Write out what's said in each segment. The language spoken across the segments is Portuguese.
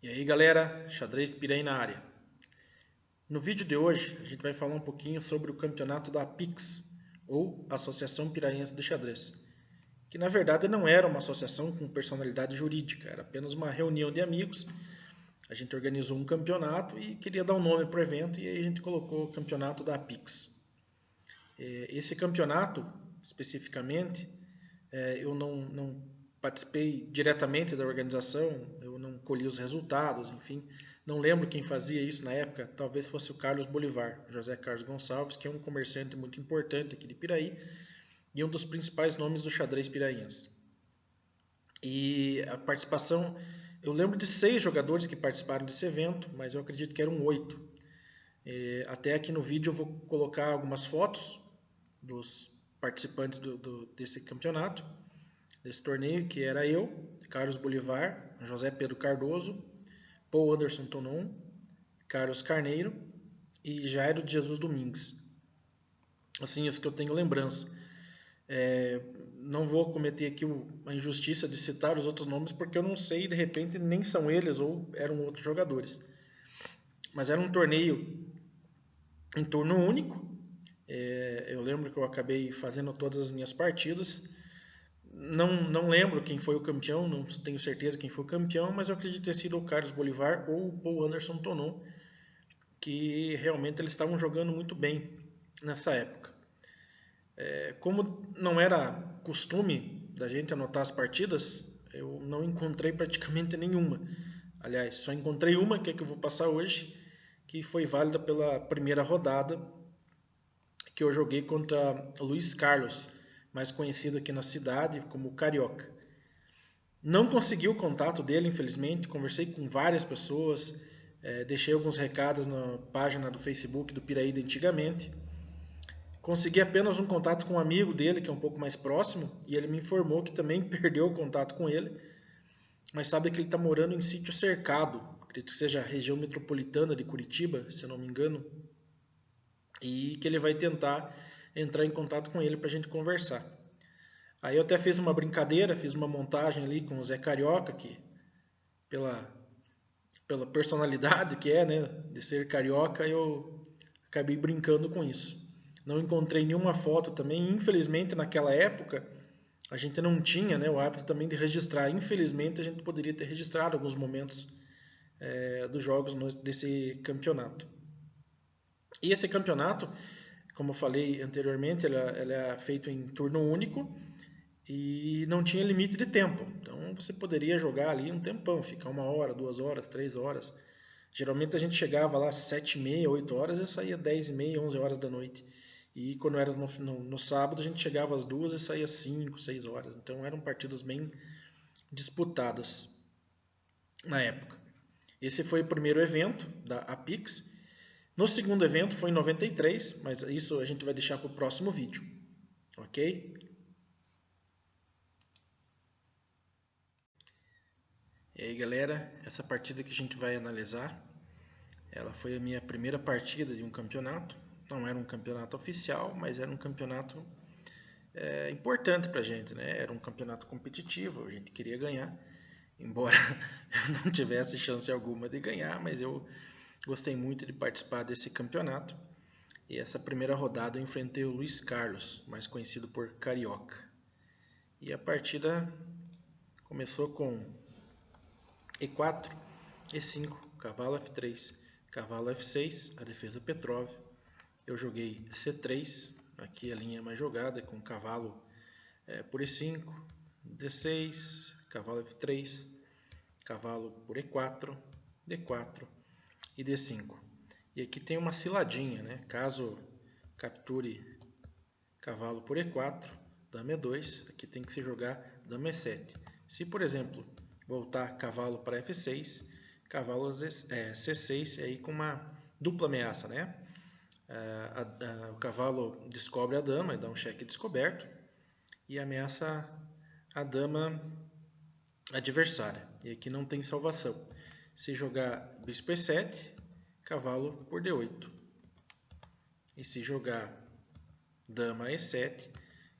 E aí galera, Xadrez Piraí na área. No vídeo de hoje a gente vai falar um pouquinho sobre o campeonato da APIX, ou Associação Piraense de Xadrez, que na verdade não era uma associação com personalidade jurídica, era apenas uma reunião de amigos. A gente organizou um campeonato e queria dar um nome para o evento, e aí a gente colocou o campeonato da APIX. Esse campeonato, especificamente, eu não participei diretamente da organização, eu não colhi os resultados, enfim, não lembro quem fazia isso na época, talvez fosse o Carlos Bolivar, José Carlos Gonçalves, que é um comerciante muito importante aqui de Piraí e um dos principais nomes do xadrez piraense. E a participação, eu lembro de 6 jogadores que participaram desse evento, mas eu acredito que eram 8. Até aqui no vídeo eu vou colocar algumas fotos dos participantes desse campeonato, desse torneio, que era eu, Carlos Bolivar, José Pedro Cardoso, Paul Anderson Tonon, Carlos Carneiro e Jairo de Jesus Domingues. Assim, isso que eu tenho lembrança. Não vou cometer aqui a injustiça de citar os outros nomes, porque eu não sei, de repente nem são eles ou eram outros jogadores. Mas era um torneio em turno único. Eu lembro que eu acabei fazendo todas as minhas partidas. Não lembro quem foi o campeão, não tenho certeza quem foi o campeão, mas eu acredito ter sido o Carlos Bolivar ou o Paul Anderson Tonon, que realmente eles estavam jogando muito bem nessa época. Como não era costume da gente anotar as partidas, eu não encontrei praticamente nenhuma. Aliás, só encontrei uma, que é que eu vou passar hoje, que foi válida pela primeira rodada, que eu joguei contra Luiz Carlos, mais conhecido aqui na cidade como Carioca. Não consegui o contato dele, infelizmente, conversei com várias pessoas, deixei alguns recados na página do Facebook do Piraí de antigamente. Consegui apenas um contato com um amigo dele, que é um pouco mais próximo, e ele me informou que também perdeu o contato com ele, mas sabe que ele está morando em sítio cercado, acredito que seja a região metropolitana de Curitiba, se eu não me engano, e que ele vai tentar entrar em contato com ele para a gente conversar. Aí eu até fiz uma brincadeira, fiz uma montagem ali com o Zé Carioca, que pela personalidade que é, né, de ser carioca, eu acabei brincando com isso. Não encontrei nenhuma foto também, infelizmente naquela época a gente não tinha, né, o hábito também de registrar. Infelizmente a gente poderia ter registrado alguns momentos dos jogos desse campeonato. E esse campeonato, como eu falei anteriormente, ele é feito em turno único e não tinha limite de tempo. Então você poderia jogar ali um tempão, ficar 1 hora, 2 horas, 3 horas. Geralmente a gente chegava lá às 7h30, 8 horas e saía 10h30, 11 horas da noite. E quando era no sábado a gente chegava às 2 e saía 5, 6 horas. Então eram partidas bem disputadas na época. Esse foi o primeiro evento da APIX. No segundo evento foi em 93, mas isso a gente vai deixar para o próximo vídeo, ok? E aí galera, essa partida que a gente vai analisar, ela foi a minha primeira partida de um campeonato. Não era um campeonato oficial, mas era um campeonato importante pra gente, né? Era um campeonato competitivo, a gente queria ganhar, embora eu não tivesse chance alguma de ganhar, mas eu gostei muito de participar desse campeonato. E essa primeira rodada eu enfrentei o Luiz Carlos, mais conhecido por Carioca. E a partida começou com E4, E5, cavalo F3, cavalo F6, a defesa Petrov. Eu joguei C3, aqui a linha mais jogada, com cavalo por E5, D6, cavalo F3, cavalo por E4, D4 e D5. E aqui tem uma ciladinha, né? Caso capture cavalo por E4, dama E2, aqui tem que se jogar dama E7. Se, por exemplo, voltar cavalo para F6, cavalo C6, aí com uma dupla ameaça, né? O cavalo descobre a dama e dá um cheque descoberto e ameaça a dama adversária. E aqui não tem salvação. Se jogar bispo E7, cavalo por D8. E se jogar dama E7,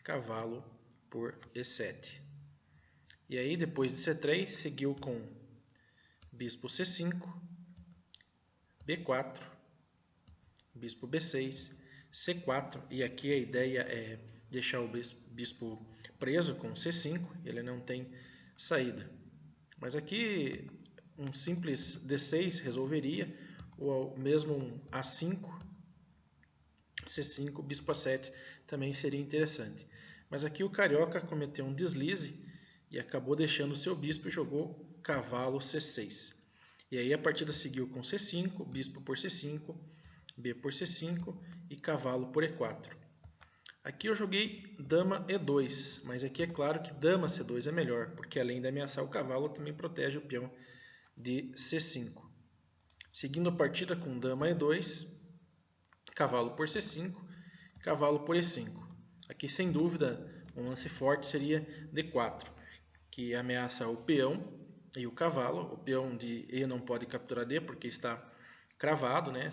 cavalo por E7. E aí, depois de C3, seguiu com bispo C5, B4, bispo B6, C4. E aqui a ideia é deixar o bispo preso com C5, ele não tem saída. Mas aqui um simples D6 resolveria, ou mesmo um A5, C5, bispo A7 também seria interessante. Mas aqui o Carioca cometeu um deslize e acabou deixando o seu bispo e jogou cavalo C6. E aí a partida seguiu com C5, bispo por C5, B por C5 e cavalo por E4. Aqui eu joguei dama E2, mas aqui é claro que dama C2 é melhor, porque além de ameaçar o cavalo, também protege o peão de C5. Seguindo a partida com dama E2, cavalo por C5, cavalo por E5. Aqui sem dúvida um lance forte seria D4, que ameaça o peão e o cavalo. O peão de E não pode capturar D porque está cravado, né?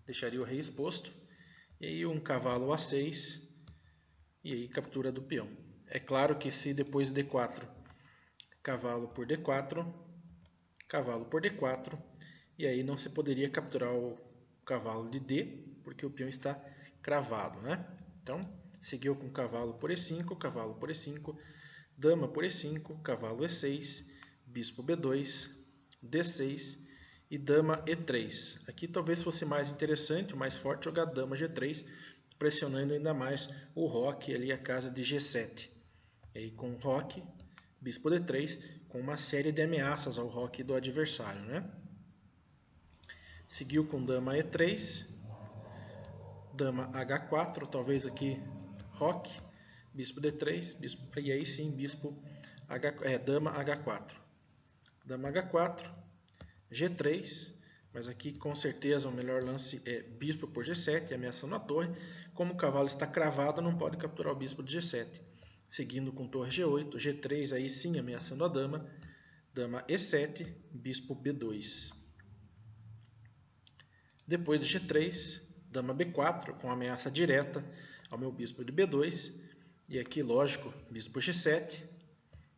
Deixaria o rei exposto. E aí um cavalo A6 e aí captura do peão. É claro que se depois de D4, cavalo por D4, cavalo por D4, e aí não se poderia capturar o cavalo de D, porque o peão está cravado, né? Então, seguiu com cavalo por E5, cavalo por E5, dama por E5, cavalo E6, bispo B2, D6 e dama E3. Aqui talvez fosse mais interessante, o mais forte, jogar dama G3, pressionando ainda mais o roque ali, a casa de G7. E aí com roque, bispo D3, com uma série de ameaças ao roque do adversário, né? Seguiu com dama E3, dama H4, talvez aqui roque, bispo D3, bispo, e aí sim bispo dama H4. Dama H4, G3, mas aqui com certeza o melhor lance é bispo por G7, ameaçando a torre. Como o cavalo está cravado, não pode capturar o bispo de G7. Seguindo com torre G8, G3, aí sim ameaçando a dama. Dama E7, bispo B2. Depois de G3, dama B4, com ameaça direta ao meu bispo de B2. E aqui, lógico, bispo G7,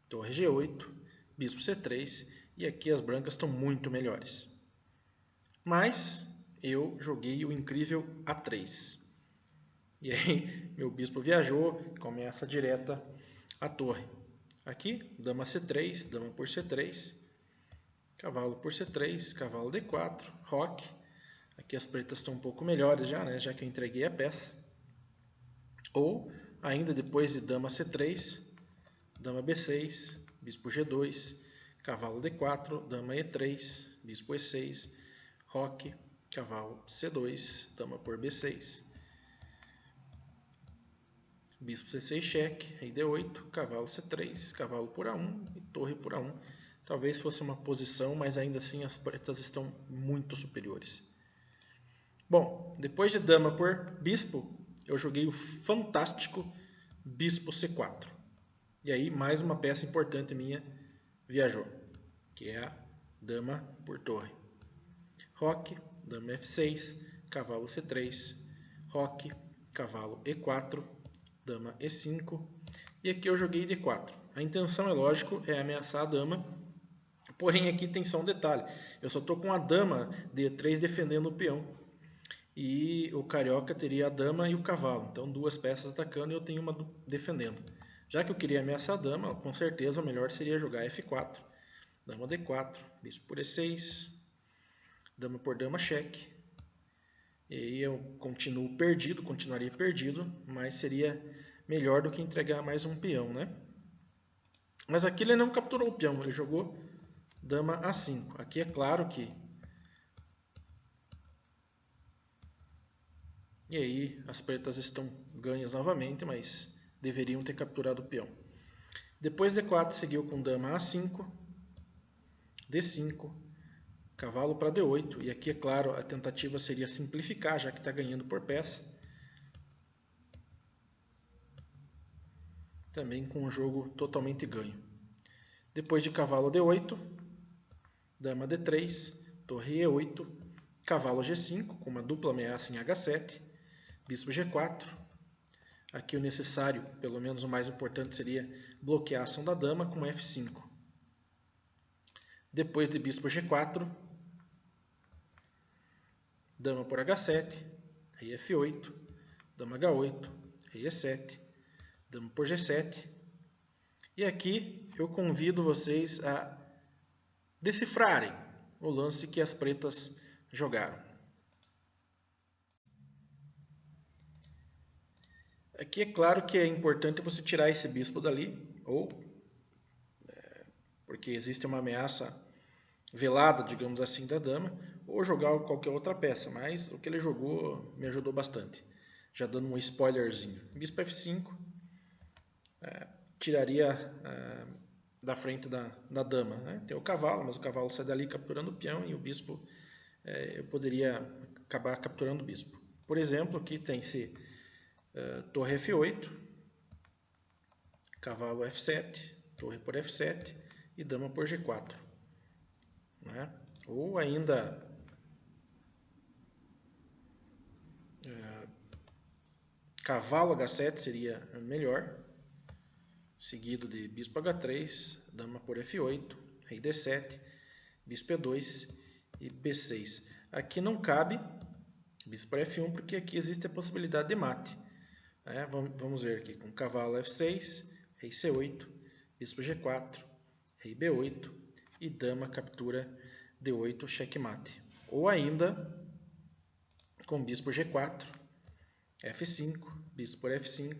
torre G8, bispo C3. E aqui as brancas estão muito melhores. Mas eu joguei o incrível A3. E aí meu bispo viajou, começa direta a torre. Aqui, dama C3, dama por C3, cavalo por C3, cavalo D4, roque. Aqui as pretas estão um pouco melhores já, né? Já que eu entreguei a peça. Ou, ainda depois de dama C3, dama B6, bispo G2, cavalo D4, dama E3, bispo E6, roque, cavalo C2, dama por B6, bispo C6 cheque, rei D8, cavalo C3, cavalo por A1 e torre por A1. Talvez fosse uma posição, mas ainda assim as pretas estão muito superiores. Bom, depois de dama por bispo, eu joguei o fantástico bispo C4. E aí mais uma peça importante minha viajou, que é a dama por torre. Roque, dama F6, cavalo C3, roque, cavalo E4, dama E5, e aqui eu joguei D4. A intenção, é lógico, é ameaçar a dama, porém aqui tem só um detalhe, eu só estou com a dama D3 defendendo o peão, e o carioca teria a dama e o cavalo, então duas peças atacando e eu tenho uma defendendo. Já que eu queria ameaçar a dama, com certeza o melhor seria jogar F4, dama D4, bispo por E6, dama por dama cheque. E aí eu continuaria perdido, mas seria melhor do que entregar mais um peão, né? Mas aqui ele não capturou o peão, ele jogou dama A5. Aqui é claro que... E aí as pretas estão ganhas novamente, mas deveriam ter capturado o peão. Depois D4 seguiu com dama A5, D5, cavalo para D8, e aqui é claro a tentativa seria simplificar, já que está ganhando por peça. Também com um jogo totalmente ganho. Depois de cavalo D8, dama D3, torre E8, cavalo G5, com uma dupla ameaça em H7, bispo G4, Aqui o necessário, pelo menos o mais importante, seria bloquear a ação da dama com F5. Depois de bispo G4, dama por H7, rei F8, dama H8, rei E7, dama por G7. E aqui eu convido vocês a decifrarem o lance que as pretas jogaram. Aqui é claro que é importante você tirar esse bispo dali, porque existe uma ameaça velada, digamos assim, da dama, ou jogar qualquer outra peça, mas o que ele jogou me ajudou bastante. Já dando um spoilerzinho. Bispo F5, tiraria da frente da dama. Né? Tem o cavalo, mas o cavalo sai dali capturando o peão e o bispo, eu poderia acabar capturando o bispo. Por exemplo, aqui tem-se torre F8, cavalo F7, torre por F7 e dama por G4. Né? Ou ainda cavalo H7 seria melhor, seguido de bispo H3, dama por F8, rei D7, bispo E2 e B6. Aqui não cabe bispo por F1 porque aqui existe a possibilidade de mate. Vamos ver aqui com cavalo F6, rei C8, bispo G4, rei B8 e dama captura D8, checkmate. Ou ainda com bispo G4, F5, bispo por F5,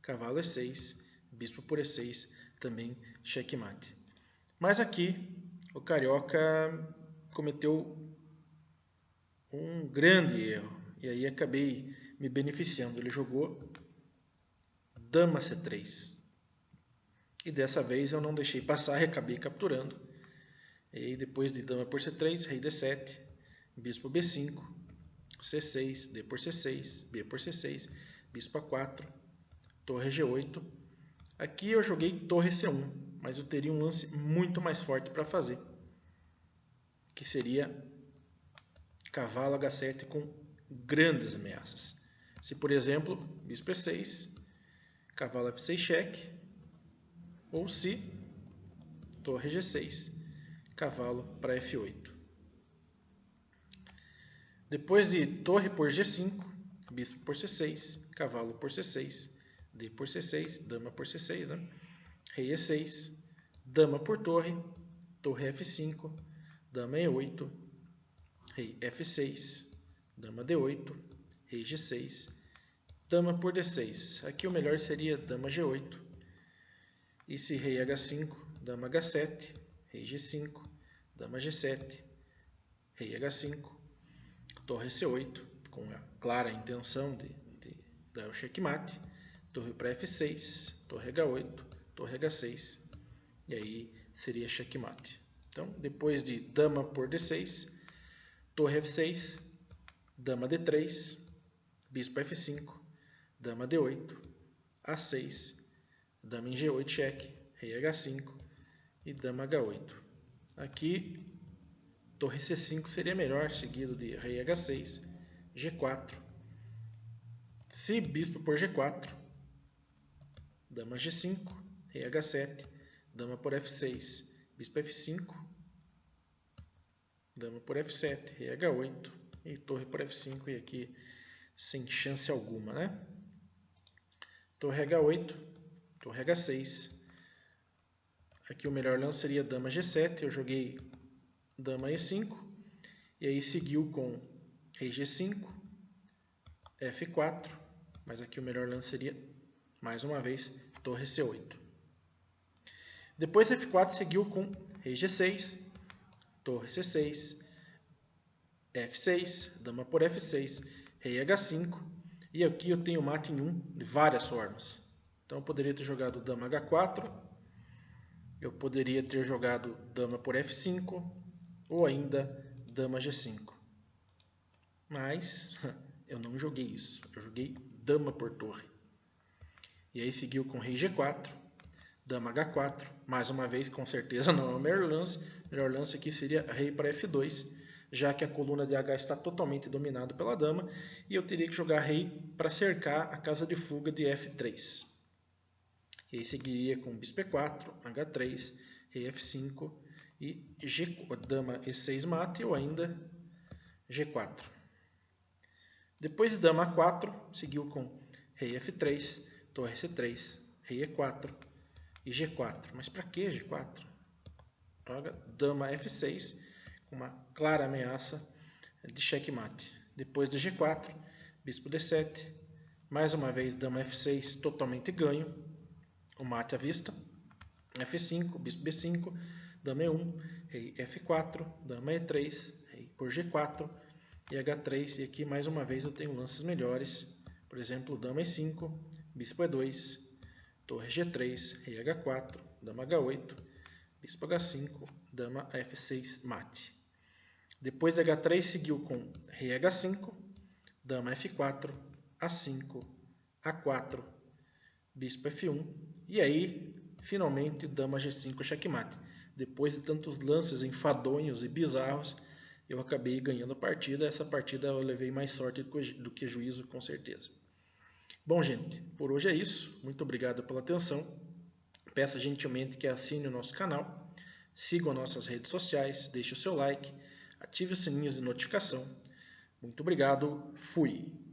cavalo E6, bispo por E6, também checkmate. Mas aqui o carioca cometeu um grande erro e aí acabei me beneficiando. Ele jogou dama C3 e dessa vez eu não deixei passar e acabei capturando. E aí depois de dama por C3, rei D7, bispo B5, C6, D por C6, B por C6, bispo A4, torre G8. Aqui eu joguei torre C1, mas eu teria um lance muito mais forte para fazer, que seria cavalo H7 com grandes ameaças. Se, por exemplo, bispo E6, cavalo F6 cheque, ou se torre G6, cavalo para F8. Depois de torre por G5, bispo por C6, cavalo por C6, D por C6, dama por C6, né? Rei E6, dama por torre, torre F5, dama E8, rei F6, dama D8, rei G6, dama por D6. Aqui o melhor seria dama G8, e se rei H5, dama H7, rei G5, dama G7, rei H5, torre C8, com a clara intenção de dar o checkmate, torre para F6, torre H8, torre H6, e aí seria checkmate. Então, depois de dama por D6, torre F6, dama D3, bispo F5, dama D8, A6, dama em G8 cheque, rei H5 e dama H8. Aqui, torre C5 seria melhor, seguido de rei H6, G4. Se bispo por G4, dama G5, rei H7, dama por F6, bispo F5, dama por F7, rei H8 e torre por F5, e aqui sem chance alguma, né? Torre H8, torre H6. Aqui o melhor lance seria dama G7, eu joguei dama E5, e aí seguiu com rei G5, F4, mas aqui o melhor lance seria, mais uma vez, torre C8. Depois F4 seguiu com rei G6, torre C6, F6, dama por F6, rei H5, e aqui eu tenho mate em 1 de várias formas. Então eu poderia ter jogado dama H4, eu poderia ter jogado dama por F5, ou ainda dama G5. Mas eu não joguei isso, eu joguei dama por torre. E aí seguiu com rei G4, dama H4, mais uma vez com certeza não é o melhor lance aqui seria rei para F2, já que a coluna de H está totalmente dominada pela dama, e eu teria que jogar rei para cercar a casa de fuga de F3. Rei seguiria com bispo E4, H3, rei F5 e dama E6 mate ou ainda G4. Depois de dama A4, seguiu com rei F3, torre C3, rei E4 e G4. Mas para que G4? Joga dama F6 com uma clara ameaça de checkmate. Depois de G4, bispo D7, mais uma vez dama F6 totalmente ganho, o mate à vista. F5, bispo B5, dama E1, rei F4, dama E3, rei por G4 e H3. E aqui mais uma vez eu tenho lances melhores, por exemplo, dama E5, bispo E2, torre G3, rei H4, dama H8, bispo H5, dama F6 mate. Depois de H3 seguiu com rei H5, dama F4, A5, A4, bispo F1 e aí finalmente dama G5 checkmate. Depois de tantos lances enfadonhos e bizarros, eu acabei ganhando a partida. Essa partida eu levei mais sorte do que juízo, com certeza. Bom, gente, por hoje é isso. Muito obrigado pela atenção. Peço gentilmente que assine o nosso canal, sigam nossas redes sociais, deixe o seu like, ative os sininhos de notificação. Muito obrigado, fui!